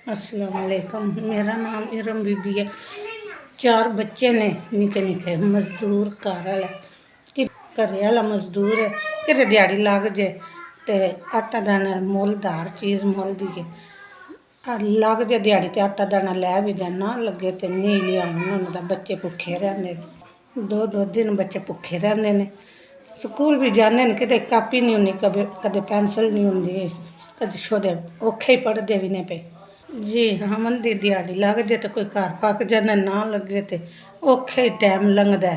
अस्सलाम वालेकुम। मेरा नाम इरम बीबी है। 4 बच्चे ने निके निके। मजदूर घर वाला कि घरे वाला मजदूर है कि दिहाड़ी लग जाए तो आटा दाना मुलदार चीज़ मुल दी लग जाए दिहाड़ी तो आटा दाना लै भी देना लगे तो नहीं लिया। उन्होंने बच्चे भुखे रहते 2-2 दिन बच्चे भुखे रहते हैं। स्कूल भी जाते हैं कि कापी नहीं होंगी कदे पेंसिल नहीं होंगी कदे छोड़े औखे ही पढ़ते भी नहीं पे। जी हाँ मंदी दिहाड़ी लग जाए तो कोई घर पक जाता ना लगे तो औखे ही टाइम लंघदा।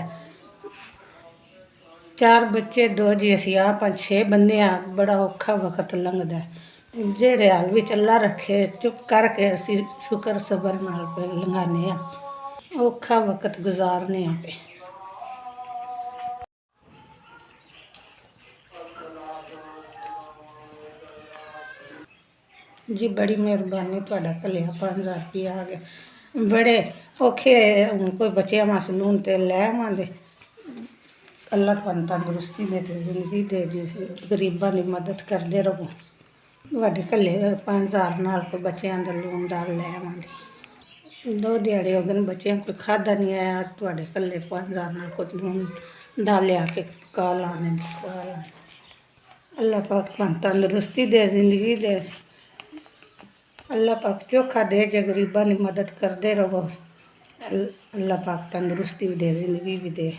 4 बच्चे 2 जी असी आप 6 बंदे आ बड़ा औखा वक्त लंघदा। जेड़े हाल भी चला रखे चुप करके असी शुक्र सबर नाल पे लंघाने औखा वक्त गुजारने पे। जी बड़ी मेहरबानी तुहाडा घलिया 5000 रुपया आ गया। बड़े औखे कोई बच्चों वास्ते लून तेल लै आवांगे। अल्लाह तुहानू तंदुरुस्ती दे जिंदगी दे गरीबां की मदद करते रहो। तुहाडे घले 5000 नाल कोई बच्चों का लून दाल लै आवांगे। 2 दिहाड़े हो गए बच्चों कोई खादा नहीं आया। तुहाडे घले 5000 नाल कोई लून दाल लिया के पका लाने। अल्लाह पाक तुहानू तंदुरुस्ती दे जिंदगी दे। अल्लाह पाक चोखा दे जे गरीबां की मदद करते रहो। अल्लाह पाक तंदुरुस्ती भी दे जिंदगी भी दे।